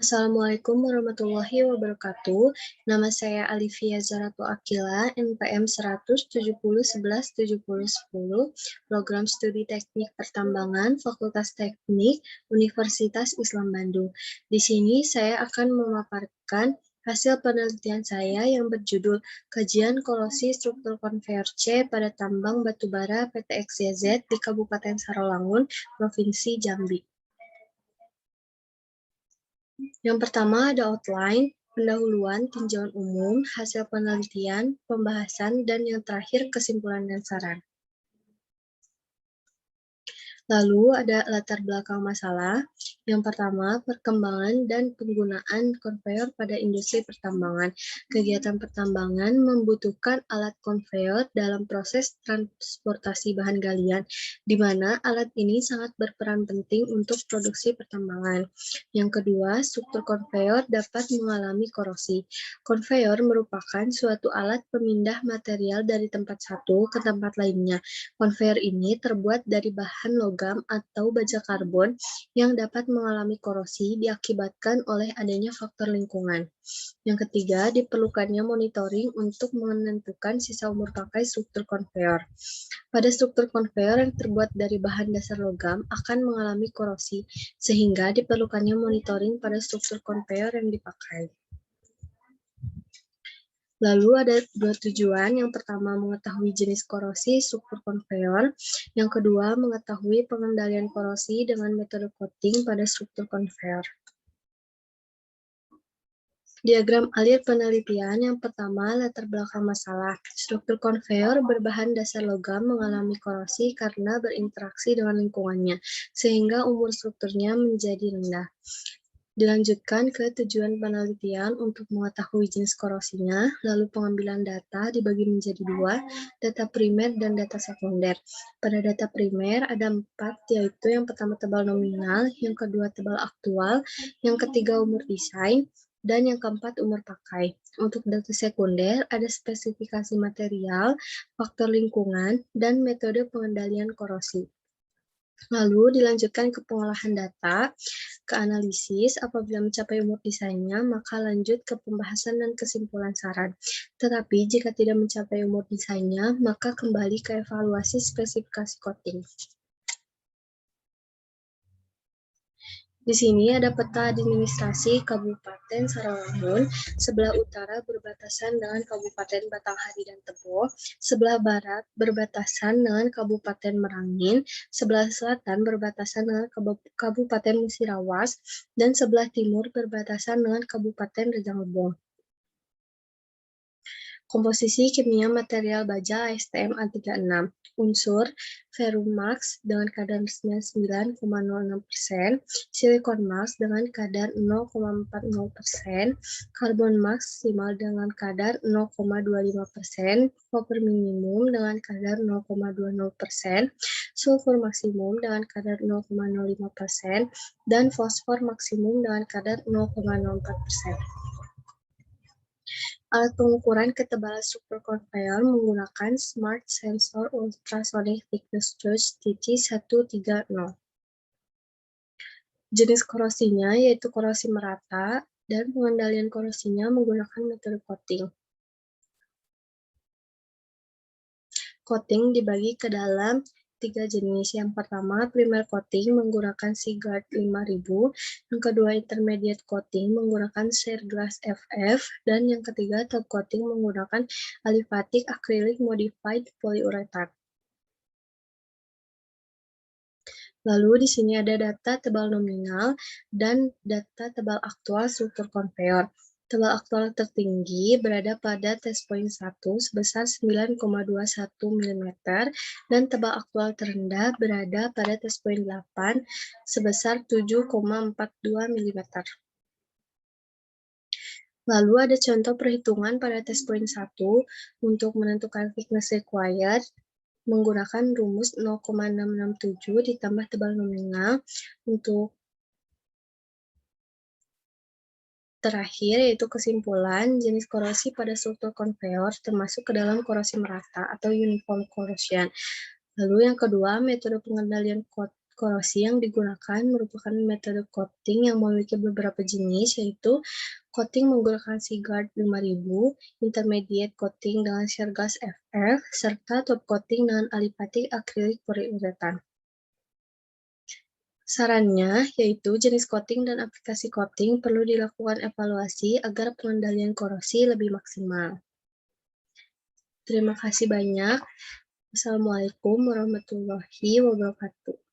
Assalamualaikum warahmatullahi wabarakatuh. Nama saya Alivia Zaratu Akila, NPM 170117010, Program Studi Teknik Pertambangan, Fakultas Teknik, Universitas Islam Bandung. Di sini saya akan memaparkan hasil penelitian saya yang berjudul Kajian Korosi Struktur Konveyor C pada Tambang Batubara PT XYZ di Kabupaten Sarolangun, Provinsi Jambi. Yang pertama ada outline, pendahuluan, tinjauan umum, hasil penelitian, pembahasan, dan yang terakhir kesimpulan dan saran. Lalu ada latar belakang masalah. Yang pertama, perkembangan dan penggunaan konveyor pada industri pertambangan. Kegiatan pertambangan membutuhkan alat konveyor dalam proses transportasi bahan galian, di mana alat ini sangat berperan penting untuk produksi pertambangan. Yang kedua, struktur konveyor dapat mengalami korosi. Konveyor merupakan suatu alat pemindah material dari tempat satu ke tempat lainnya. Konveyor ini terbuat dari bahan logam atau baja karbon yang dapat mengalami korosi diakibatkan oleh adanya faktor lingkungan. Yang ketiga, diperlukannya monitoring untuk menentukan sisa umur pakai struktur konveyor. Pada struktur konveyor yang terbuat dari bahan dasar logam akan mengalami korosi, sehingga diperlukannya monitoring pada struktur konveyor yang dipakai. Lalu ada dua tujuan, yang pertama mengetahui jenis korosi struktur konveyor, yang kedua mengetahui pengendalian korosi dengan metode coating pada struktur konveyor. Diagram alir penelitian, yang pertama latar belakang masalah. Struktur konveyor berbahan dasar logam mengalami korosi karena berinteraksi dengan lingkungannya, sehingga umur strukturnya menjadi rendah. Dilanjutkan ke tujuan penelitian untuk mengetahui jenis korosinya, lalu pengambilan data dibagi menjadi dua, data primer dan data sekunder. Pada data primer ada 4, yaitu yang pertama tebal nominal, yang kedua tebal aktual, yang ketiga umur desain, dan yang keempat umur pakai. Untuk data sekunder ada spesifikasi material, faktor lingkungan, dan metode pengendalian korosi. Lalu dilanjutkan ke pengolahan data, ke analisis. Apabila mencapai umur desainnya, maka lanjut ke pembahasan dan kesimpulan saran. Tetapi jika tidak mencapai umur desainnya, maka kembali ke evaluasi spesifikasi coating. Di sini ada peta administrasi Kabupaten Sarolangun, sebelah utara berbatasan dengan Kabupaten Batanghari dan Tebo, sebelah barat berbatasan dengan Kabupaten Merangin, sebelah selatan berbatasan dengan Kabupaten Musirawas, dan sebelah timur berbatasan dengan Kabupaten Rejang Lebong. Komposisi kimia material baja ASTM A36. Unsur ferrum max dengan kadar 99,06%, silikon max dengan kadar 0,40%, karbon maksimal dengan kadar 0,25%, koper minimum dengan kadar 0,20%, sulfur maksimum dengan kadar 0,05%, dan fosfor maksimum dengan kadar 0,04%. Alat pengukuran ketebalan struktur konveyor menggunakan Smart Sensor Ultrasonic Thickness Gauge TC130. Jenis korosinya yaitu korosi merata, dan pengendalian korosinya menggunakan metode coating. Coating dibagi ke dalam 3 jenis. Yang pertama, primer coating menggunakan Seaguard 5000, yang kedua intermediate coating menggunakan Cereglass FF, dan yang ketiga top coating menggunakan Aliphatic Acrylic Modified Polyurethane. Lalu di sini ada data tebal nominal dan data tebal aktual struktur konveyor. Tebal aktual tertinggi berada pada test point 1 sebesar 9,21 mm dan tebal aktual terendah berada pada test point 8 sebesar 7,42 mm. Lalu ada contoh perhitungan pada test point 1 untuk menentukan thickness required. menggunakan rumus 0,667 ditambah tebal nominal. Untuk terakhir, yaitu kesimpulan, jenis korosi pada struktur konveyor termasuk ke dalam korosi merata atau uniform corrosion. Lalu yang kedua, metode pengendalian korosi yang digunakan merupakan metode coating yang memiliki beberapa jenis, yaitu coating menggunakan Sigard 5000, intermediate coating dengan shear gas FF, serta top coating dengan alipatik akrilik poliuretan. Sarannya, yaitu jenis coating dan aplikasi coating perlu dilakukan evaluasi agar pengendalian korosi lebih maksimal. Terima kasih banyak. Wassalamualaikum warahmatullahi wabarakatuh.